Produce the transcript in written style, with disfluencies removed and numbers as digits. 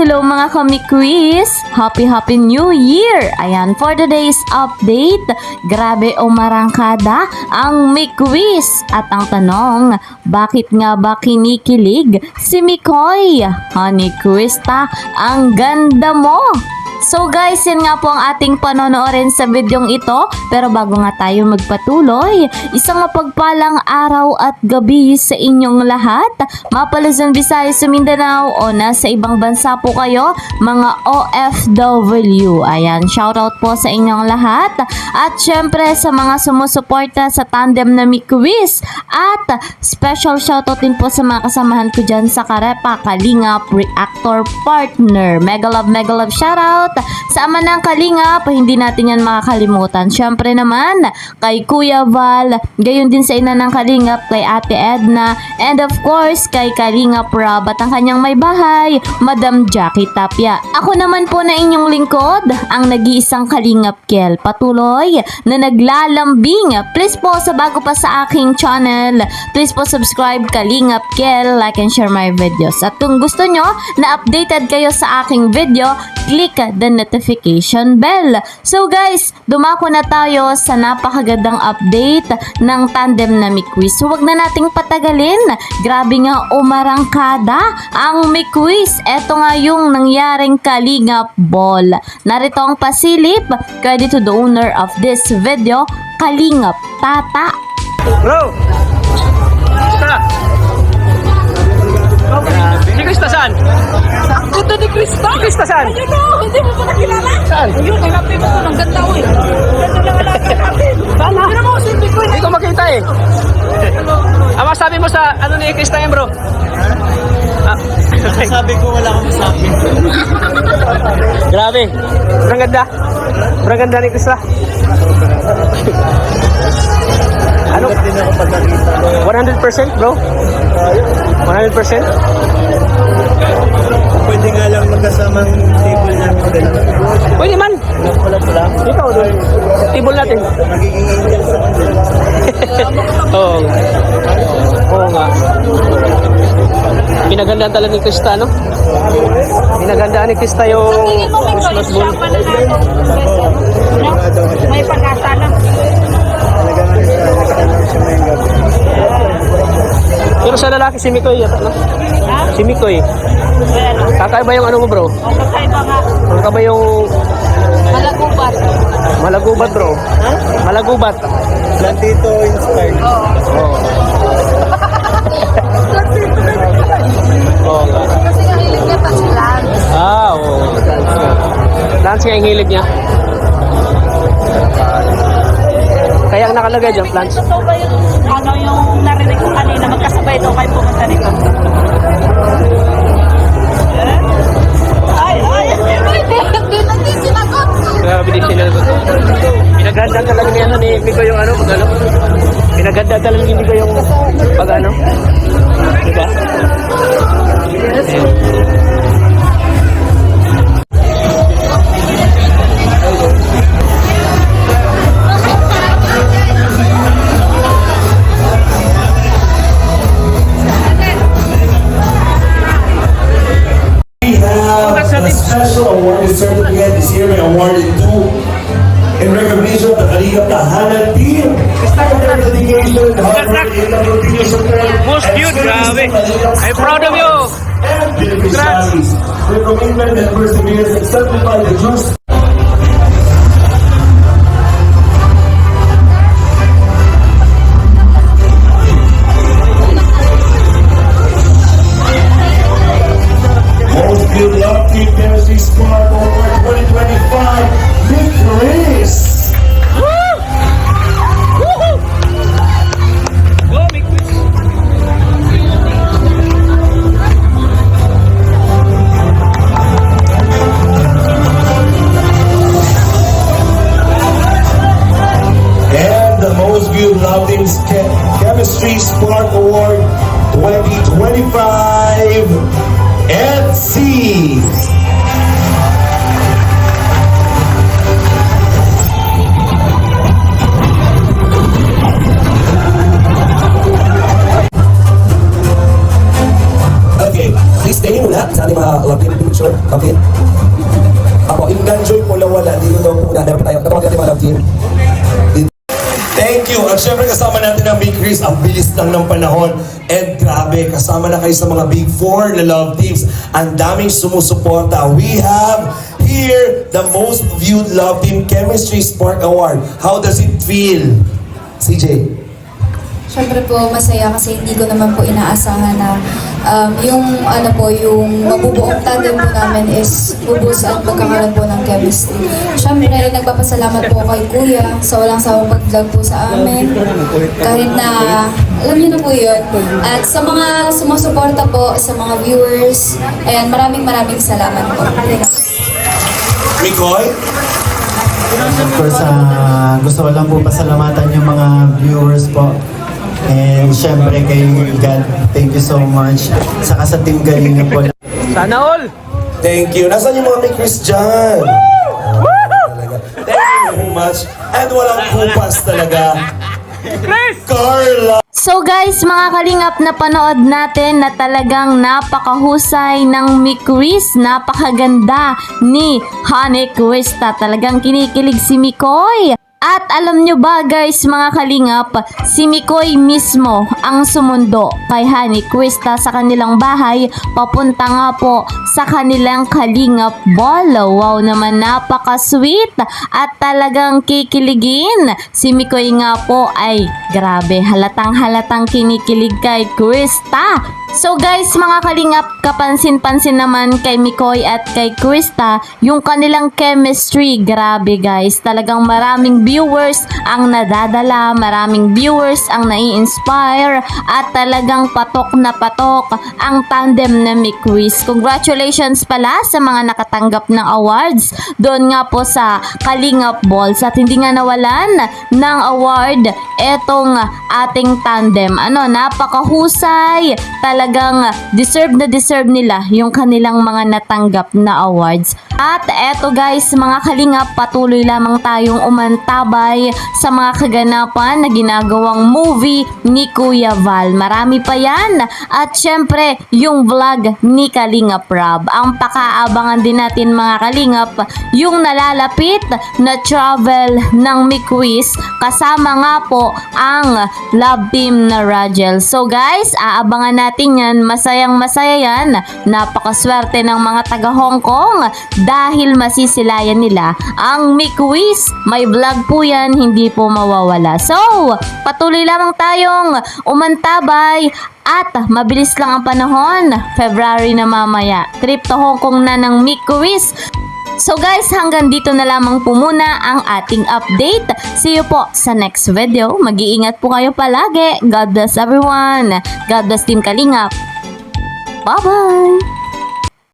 Hello mga kami-quiz! Happy New Year! Ayan, for today's update, grabe umarangkada ang mi-quiz. At ang tanong, bakit nga ba kinikilig si Mikoy? Honey Krista, ang ganda mo! So guys, yan nga po ang ating panonoorin sa videong ito. Pero bago nga tayo magpatuloy, isang mapagpalang araw at gabi sa inyong lahat. Mapalazon, Visayas, Mindanao o nasa ibang bansa po kayo, mga OFW. Ayan, shoutout po sa inyong lahat. At syempre sa mga sumusuporta sa tandem na mi-quiz. At special shoutout din po sa mga kasamahan ko dyan sa Karepa, Kalingap, Reactor Partner. Mega love shoutout sa ama ng Kalingap, hindi natin yan makakalimutan. Syempre naman, kay Kuya Val, gayon din sa ina ng Kalingap, kay Ate Edna, and of course, kay Kalingap Rob at ang kanyang may bahay, Madam Jackie Tapia. Ako naman po na inyong lingkod, ang nag-iisang Kalingap Kel, patuloy na naglalambing. Please po, sa bago pa sa aking channel, please po subscribe Kalingap Kel, like and share my videos. At kung gusto nyo na updated kayo sa aking video, click the notification bell. So guys, dumako na tayo sa napakagandang update ng tandem na mi-quiz. So wag na nating patagalin. Grabe nga umarangkada ang mi-quiz. Ito nga yung nangyaring Kalingap Ball. Narito ang pasilip. Credit to the owner of this video, Kalingap Tata. Bro! Krista! Si Krista saan? Ito ni Krista? Krista saan? Ayun o, hindi mo pa nakilala. Saan? Ayun, hanapin mo. Ang ganda o eh. Ganda lang hanapin natin. Sana? Hindi mo, simple ko Hindi ko makita eh. Ama, sabi mo sa ano ni Krista yan, bro? Sabi ko wala akong masabi. Grabe. Sobrang ganda. Sobrang ganda ni Krista. Ano? Ba't din ako pagkakita? 100% bro? 100%? Pwede nga lang magkasamang table namin dalawa. Pwede man. Wala. Ikaw doon. Table natin. Magiging angel sa kanila. Oo nga. Oo nga. Pinagandaan talaga ni Krista, no? Pinagandaan ni Krista yung Christmas ball. May pag-asa lang. Talagang siya ngayong gabi. Pero sa lalaki si Mikoy yata, no? Ha? Si Mikoy. Well, Kakaiba yung ano mo, bro? o kakaiba nga. Kakaiba yung Malagubat. malagubat, bro. Malagubat. Plantito inspired. Oo. Oo nga. Kasi nga hilig niya pa sila. Oo. Plants nga yung hilig niya. Kaya ang nakalagay dyan, plants. Totoo ba yung, ano yung narinig ko kanina, magkasabay daw kayo pumunta nito? Ay, hindi na din sinagot. Grabe din sila. Pinaganda talaga ni ano ni Miko yung ano, pag ano. Pinaganda talaga ni Miko yung pag ano. Diba? Yes. A special award is certificate is here and awarded to in recognition of the Kalingap Tahanan team. For their dedication, hard work, and continuous support. Most cute, grabe. I'm proud of you. And beneficiaries. Their commitment and perseverance exemplify the true Most Good Luck Team Chemistry Spark Award 2025 victories! Go, Mikoy. And the Most Good Luck Team Chemistry Spark Award 2025 EDC! Okay, please stay muna sa ating mga picture. Okay? Ako, enjoy po lang wala. Dito daw po na. Meron pa tayo. Tawagan natin mga love team. Thank you. At syempre kasama natin ang Big Chris. Ang bilis lang ng panahon. And grabe, kasama na kayo sa mga Big Four na love teams. Ang daming sumusuporta. We have here the most viewed love team Chemistry Spark Award. How does it feel? CJ? Siyempre po masaya kasi hindi ko naman po inaasahan na yung mabubuong tandem po namin is bubus at magkakaroon po ng chemistry. Siyempre nagpapasalamat po kay Kuya sa walang sawang pag-vlog po sa amin. Kahit na alam niyo na po yun. At sa mga sumusuporta po, sa mga viewers, ayan, maraming salamat po. Mikoy? Of course, gusto ko lang po pasalamatan yung mga viewers po. And syempre kay God, thank you so much. Saka sa Team Galinga po. Sana all! Thank you. Nasaan yung mga may Chris dyan? Thank you very much. And walang kupas talaga. Carla! So guys, mga kalingap, napanood natin na talagang napakahusay ng Mikwis, napakaganda ni Honey Quista. Talagang kinikilig si Mikoy. At alam nyo ba guys, mga kalingap, si Mikoy mismo ang sumundo kay Honey Quista sa kanilang bahay, papunta nga po sa kanilang Kalingap Ball. Wow naman, napaka-sweet at talagang kikiligin. Si Mikoy nga po ay grabe, halatang kinikilig kay Quista. So guys, mga kalingap, kapansin-pansin naman kay Mikoy at kay Quista yung kanilang chemistry. Grabe guys, talagang maraming viewers ang nadadala, maraming viewers ang nai-inspire at talagang patok na patok ang tandem na Mikwis. Congratulations pala sa mga nakatanggap ng awards doon nga po sa Kalingap Balls at hindi nga nawalan ng award etong ating tandem. Napakahusay, talagang deserve nila yung kanilang mga natanggap na awards. At eto guys, mga kalingap, patuloy lamang tayong umantabay sa mga kaganapan na ginagawang movie ni Kuya Val. Marami pa yan. At syempre, yung vlog ni Kalingap Rob. Ang pakaabangan din natin mga kalingap, yung nalalapit na travel ng Mikwis kasama nga po ang love team na Rajel. So guys, aabangan natin yan. Masayang masaya yan. Napakaswerte ng mga taga Hong Kong dahil masisilayan nila ang Mikwis. May vlog po yan, hindi po mawawala. So, patuloy lamang tayong umantabay at mabilis lang ang panahon. February na mamaya. Trip to Hong Kong na ng Mikwis. So guys, hanggang dito na lamang po muna ang ating update. See you po sa next video. Mag-iingat po kayo palagi. God bless everyone. God bless Team Kalingap. Bye-bye!